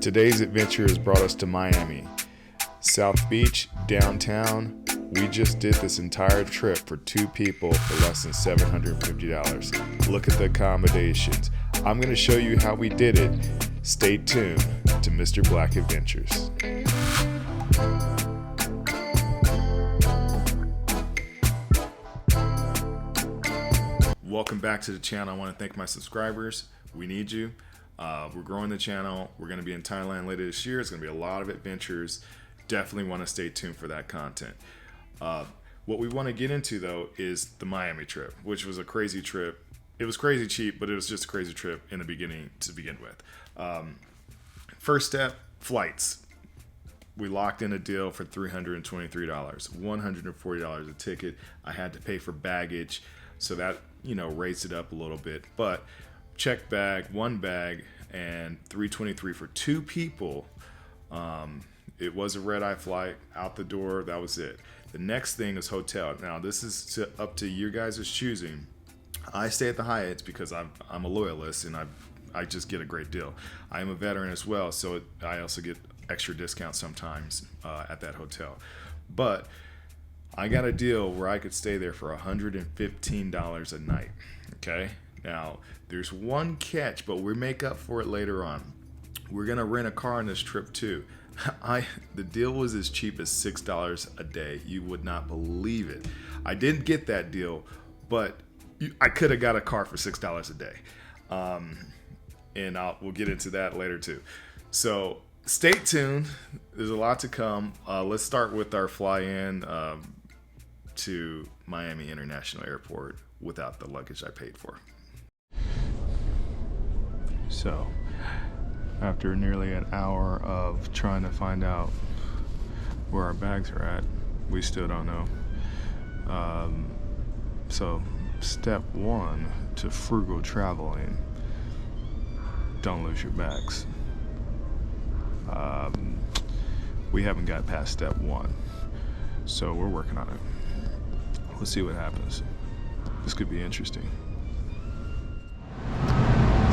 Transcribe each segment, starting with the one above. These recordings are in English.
Today's adventure has brought us to Miami. South Beach, downtown. We just did this entire trip for 2 people for less than $750. Look at the accommodations. I'm going to show you how we did it. Stay tuned to Mr. Black Adventures. Welcome back to the channel. I want to thank my subscribers. We need you. We're growing the channel. We're going to be in Thailand later this year. It's going to be a lot of adventures. Definitely want to stay tuned for that content. What we want to get into though is the Miami trip, which was a crazy trip. It was crazy cheap, but it was just a crazy trip in the beginning to begin with. First step, flights. We locked in a deal for $323, $140 a ticket. I had to pay for baggage, so that raised it up a little bit. But check bag, 1 bag, and $323 for 2 people. It was a red-eye flight, out the door, that was it. The next thing is hotel. Now this is up to your guys' choosing. I stay at the Hyatt because I'm a loyalist and I just get a great deal. I am a veteran as well, so I also get extra discounts sometimes at that hotel. But I got a deal where I could stay there for $115 a night. Okay? Now, there's one catch, but we'll make up for it later on. We're gonna rent a car on this trip too. The deal was as cheap as $6 a day. You would not believe it. I didn't get that deal, but I could have got a car for $6 a day. And we'll get into that later too. So stay tuned. There's a lot to come. Let's start with our fly-in to Miami International Airport without the luggage I paid for. So, after nearly an hour of trying to find out where our bags are at, we still don't know. So, step 1 to frugal traveling: don't lose your bags. We haven't got past step 1, so we're working on it. We'll see what happens. This could be interesting.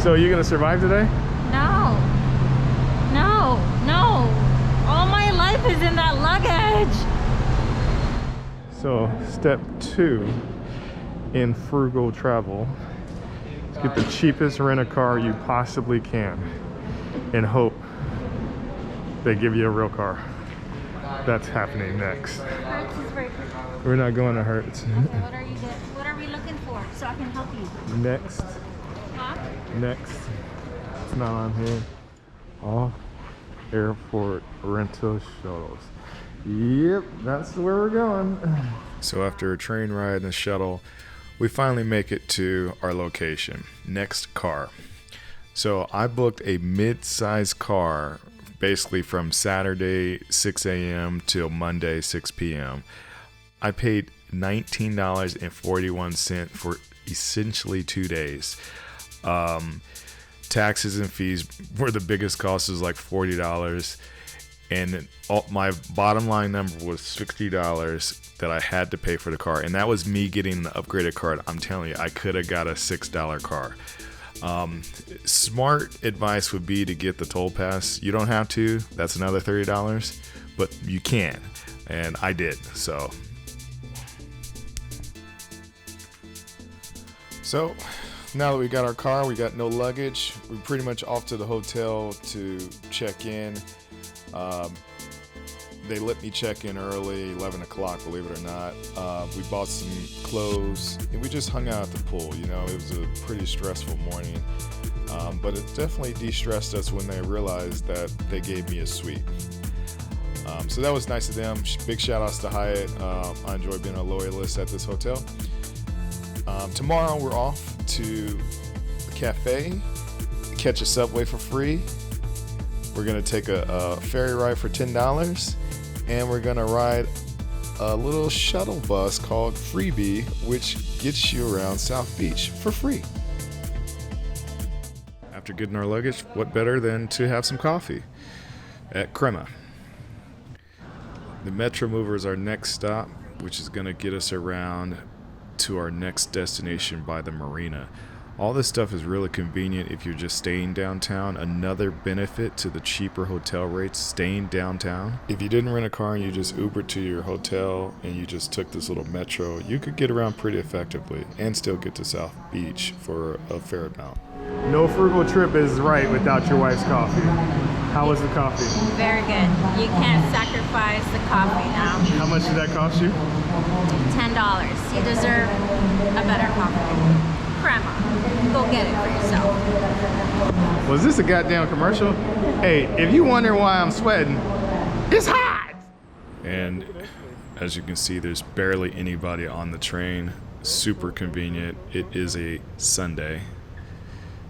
So, are you gonna survive today? No. All my life is in that luggage. So, step 2 in frugal travel: get the cheapest rent-a-car you possibly can and hope they give you a real car. That's happening next. Hertz is very quick. We're not going to Hertz. Okay, what are we looking for so I can help you? Next. Huh? Next. It's not on here. Off airport rental shuttles. Yep, that's where we're going. So after a train ride and a shuttle, we finally make it to our location. Next car. So I booked a mid-size car basically from Saturday 6 a.m. till Monday 6 p.m. I paid $19.41 for essentially 2 days. Taxes and fees were the biggest cost. It was like $40, and my bottom line number was $60 that I had to pay for the car, and that was me getting the upgraded card. I'm telling you, I could have got a $6 car. Smart advice would be to get the toll pass. You don't have to. That's another $30, but you can, and I did. So now that we got our car, we got no luggage. We're pretty much off to the hotel to check in. They let me check in early, 11 o'clock, believe it or not. We bought some clothes and we just hung out at the pool. It was a pretty stressful morning, but it definitely de-stressed us when they realized that they gave me a suite. So that was nice of them. Big shout outs to Hyatt. I enjoy being a loyalist at this hotel. Tomorrow we're off to the cafe, catch a subway for free. We're gonna take a ferry ride for $10, and we're gonna ride a little shuttle bus called Freebie, which gets you around South Beach for free. After getting our luggage, what better than to have some coffee at Crema. The Metro Mover is our next stop, which is gonna get us around to our next destination by the marina. All this stuff is really convenient if you're just staying downtown. Another benefit to the cheaper hotel rates, staying downtown. If you didn't rent a car and you just Ubered to your hotel and you just took this little metro, you could get around pretty effectively and still get to South Beach for a fair amount. No frugal trip is right without your wife's coffee. How was the coffee? Very good. You can't sacrifice the coffee now. How much did that cost you? $10. You deserve a better coffee. Grandma, go get it for yourself. Was this a goddamn commercial? Hey, if you wonder why I'm sweating, it's hot! And as you can see, there's barely anybody on the train. Super convenient. It is a Sunday,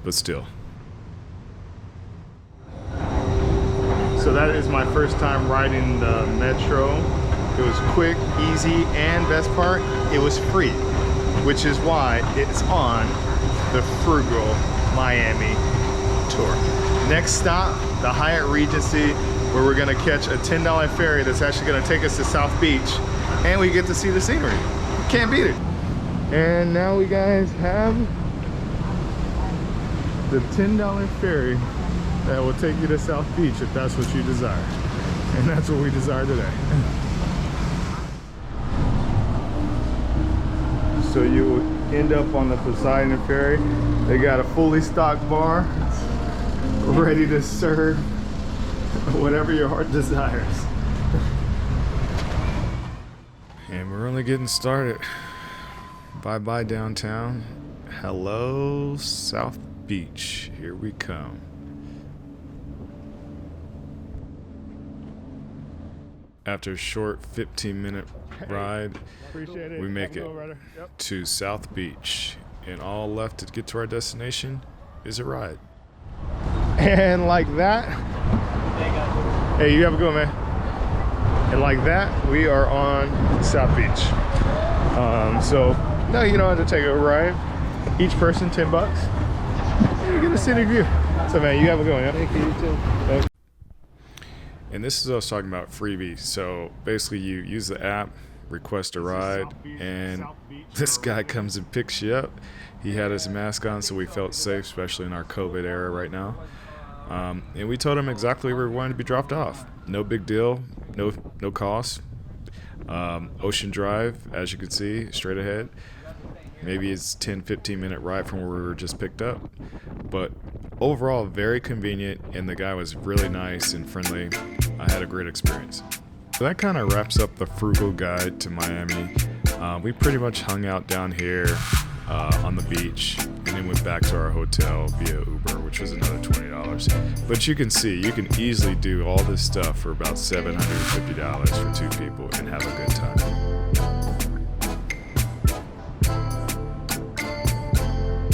but still. So that is my first time riding the metro. It was quick, easy, and best part, it was free, which is why it's on the Frugal Miami tour. Next stop, the Hyatt Regency, where we're gonna catch a $10 ferry that's actually gonna take us to South Beach, and we get to see the scenery. Can't beat it. And now we guys have the $10 ferry that will take you to South Beach if that's what you desire. And that's what we desire today. So you will end up on the Poseidon Ferry. They got a fully stocked bar, ready to serve whatever your heart desires. And we're only getting started. Bye-bye downtown. Hello, South Beach. Here we come. After a short 15-minute ride, we make it to South Beach, and all left to get to our destination is a ride. And like that, hey, you have a good one, man. And like that, we are on South Beach. So no, you don't have to take a ride. Each person, $10. You get a scenic view. So man, you have a good one. Yeah? Thank you, you too. Thanks. And this is what I was talking about, freebie. So basically you use the app, request a ride, and this guy comes and picks you up. He had his mask on, so we felt safe, especially in our COVID era right now. And we told him exactly where we wanted to be dropped off. No big deal, no cost. Ocean Drive, as you can see, straight ahead. Maybe it's 10-15 minute ride from where we were just picked up. But overall, very convenient, and the guy was really nice and friendly. I had a great experience. So that kind of wraps up the Frugal Guide to Miami. We pretty much hung out down here on the beach, and then went back to our hotel via Uber, which was another $20. But you can see, you can easily do all this stuff for about $750 for two people and have a good